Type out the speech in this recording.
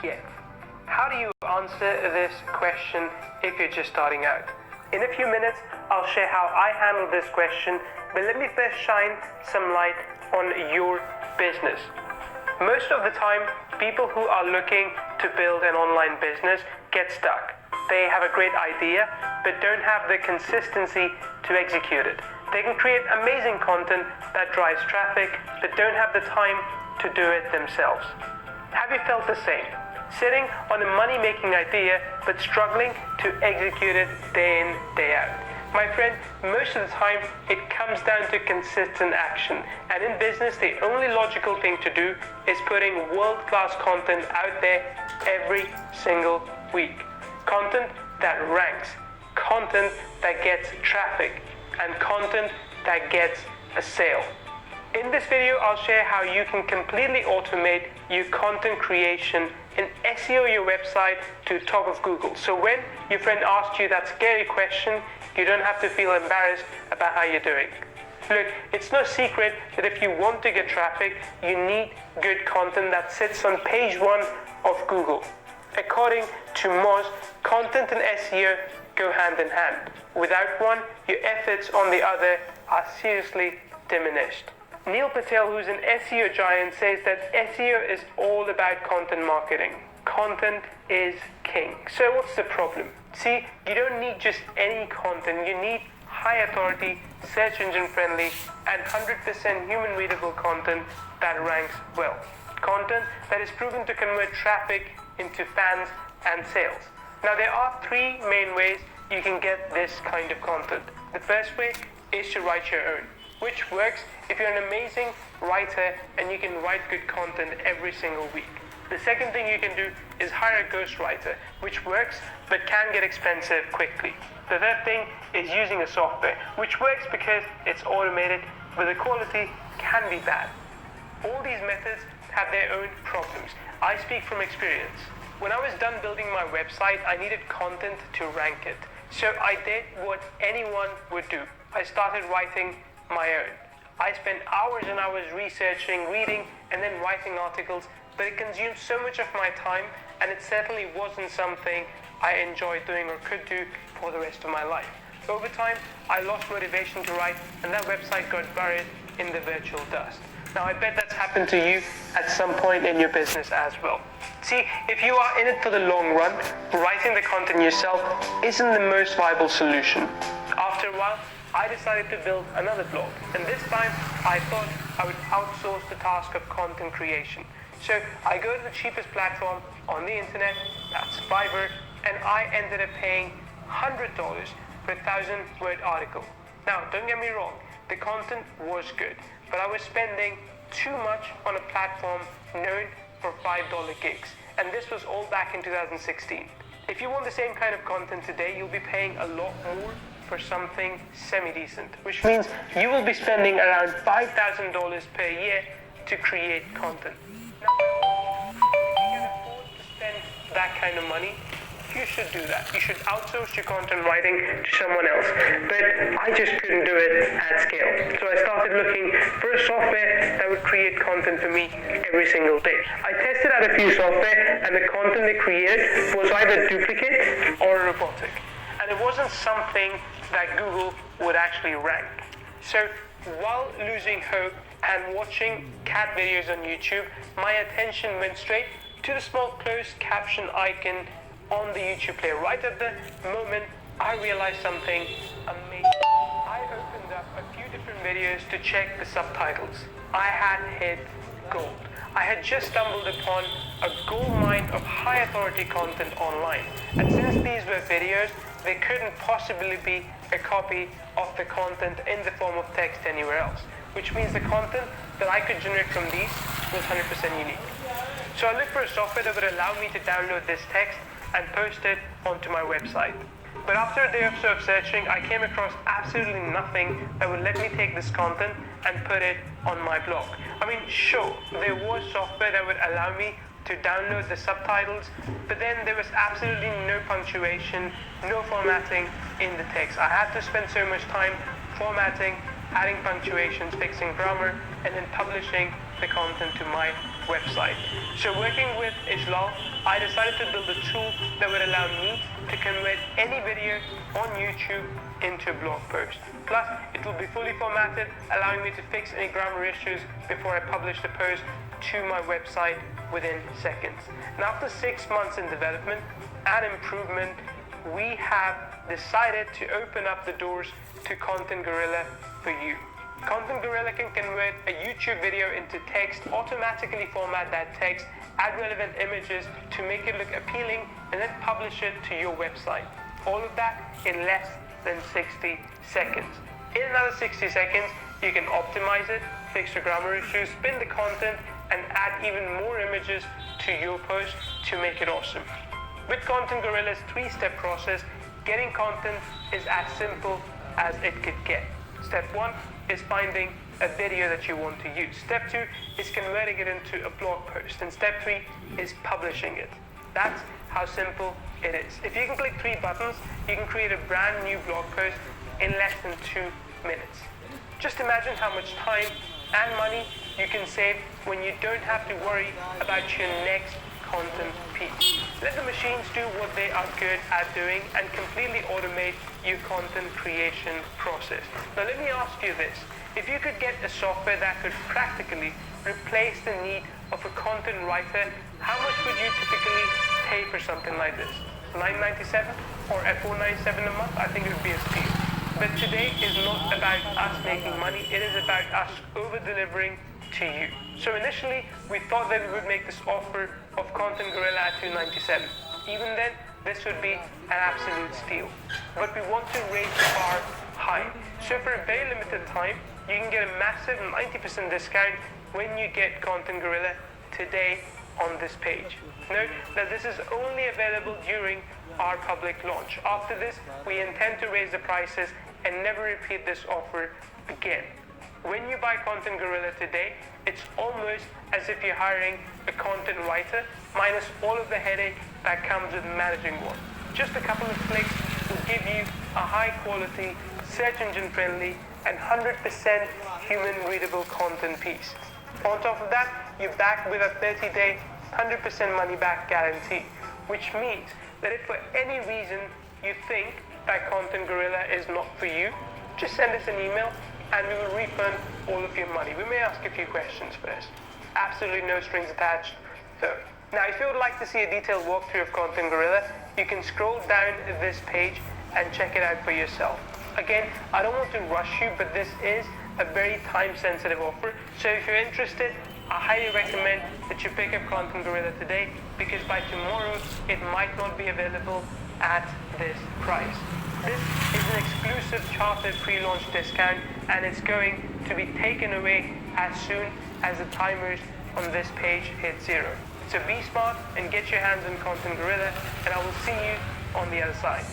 yet. How do you answer this question if you're just starting out? In a few minutes, I'll share how I handle this question, but let me first shine some light on your business. Most of the time, people who are looking to build an online business get stuck. They have a great idea, but don't have the consistency to execute it. They can create amazing content that drives traffic, but don't have the time to do it themselves. Have you felt the same? Sitting on a money-making idea, but struggling to execute it day in, day out. My friend, most of the time, it comes down to consistent action. And in business, the only logical thing to do is putting world-class content out there every single week. Content that ranks, content that gets traffic, and content that gets a sale. In this video, I'll share how you can completely automate your content creation and SEO your website to top of Google. So when your friend asks you that scary question, you don't have to feel embarrassed about how you're doing. Look, it's no secret that if you want to get traffic, you need good content that sits on page 1 of Google. According to Moz, content and SEO go hand in hand. Without one, your efforts on the other are seriously diminished. Neil Patel, who's an SEO giant, says that SEO is all about content marketing. Content is king. So what's the problem? See, you don't need just any content. You need high authority, search engine friendly, and 100% human readable content that ranks well. Content that is proven to convert traffic into fans and sales. Now, there are 3 main ways you can get this kind of content. The first way is to write your own, which works if you're an amazing writer and you can write good content every single week. The second thing you can do is hire a ghostwriter, which works but can get expensive quickly. The third thing is using a software, which works because it's automated, but the quality can be bad. All these methods have their own problems. I speak from experience. When I was done building my website, I needed content to rank it. So I did what anyone would do. I started writing my own. I spent hours and hours researching, reading, and then writing articles, but it consumed so much of my time, and it certainly wasn't something I enjoyed doing or could do for the rest of my life. Over time, I lost motivation to write, and that website got buried in the virtual dust. Now, I bet that's happened to you at some point in your business as well. See, if you are in it for the long run, writing the content yourself isn't the most viable solution. After a while, I decided to build another blog, and this time I thought I would outsource the task of content creation. So I go to the cheapest platform on the internet, that's Fiverr, and I ended up paying $100 for a 1,000-word article. Now, don't get me wrong, the content was good, but I was spending too much on a platform known for $5 gigs, and this was all back in 2016. If you want the same kind of content today, you'll be paying a lot more for something semi-decent, which means you will be spending around $5,000 per year to create content. Now, if you can afford to spend that kind of money, you should do that. You should outsource your content writing to someone else. But I just couldn't do it at scale. So I started looking for a software that would create content for me every single day. I tested out a few software, and the content they created was either duplicate or robotic. And it wasn't something that Google would actually rank. So while losing hope and watching cat videos on YouTube, my attention went straight to the small closed caption icon on the YouTube player. Right at the moment, I realized something amazing. I opened up a few different videos to check the subtitles. I had hit gold. I had just stumbled upon a gold mine of high authority content online. And since these were videos, there couldn't possibly be a copy of the content in the form of text anywhere else, which means the content that I could generate from these was 100% unique. So I looked for a software that would allow me to download this text and post it onto my website. But after a day or so of searching, I came across absolutely nothing that would let me take this content and put it on my blog. I mean, sure, there was software that would allow me to download the subtitles, but then there was absolutely no punctuation, no formatting in the text. I had to spend so much time formatting, adding punctuations, fixing grammar, and then publishing the content to my website. So working with Ijlal, I decided to build a tool that would allow me to convert any video on YouTube into a blog post. Plus, it will be fully formatted, allowing me to fix any grammar issues before I publish the post to my website within seconds. And after 6 months in development and improvement, we have decided to open up the doors to Content Gorilla for you. Content Gorilla can convert a YouTube video into text, automatically format that text, add relevant images to make it look appealing, and then publish it to your website. All of that in less than 60 seconds. In another 60 seconds, you can optimize it, fix your grammar issues, spin the content, and add even more images to your post to make it awesome. With Content Gorilla's 3-step process, getting content is as simple as it could get. Step 1 is finding a video that you want to use. Step 2 is converting it into a blog post. And step 3 is publishing it. That's how simple it is. If you can click 3 buttons, you can create a brand new blog post in less than 2 minutes. Just imagine how much time and money you can save when you don't have to worry about your next content piece. Let the machines do what they are good at doing and completely automate your content creation process. Now let me ask you this. If you could get a software that could practically replace the need of a content writer, how much would you typically pay for something like this? $9.97 or $4.97 a month? I think it would be a steal. But today is not about us making money, it is about us over-delivering to you. So initially, we thought that we would make this offer of Content Gorilla at $2.97. Even then, this would be an absolute steal. But we want to raise the bar high. So for a very limited time, you can get a massive 90% discount when you get Content Gorilla today on this page. Note that this is only available during our public launch. After this, we intend to raise the prices and never repeat this offer again. When you buy Content Gorilla today, it's almost as if you're hiring a content writer, minus all of the headache that comes with managing one. Just a couple of clicks will give you a high quality, search engine friendly, and 100% human readable content piece. On top of that, you're backed with a 30-day, 100% money back guarantee, which means that if for any reason you think that Content Gorilla is not for you, just send us an email and we will refund all of your money. We may ask a few questions first. Absolutely no strings attached. So, now if you would like to see a detailed walkthrough of Content Gorilla, you can scroll down this page and check it out for yourself. Again, I don't want to rush you, but this is a very time-sensitive offer. So if you're interested, I highly recommend that you pick up Content Gorilla today, because by tomorrow, it might not be available at this price. This is an exclusive chartered pre-launch discount, and it's going to be taken away as soon as the timers on this page hit 0. So be smart and get your hands on Content Gorilla, and I will see you on the other side.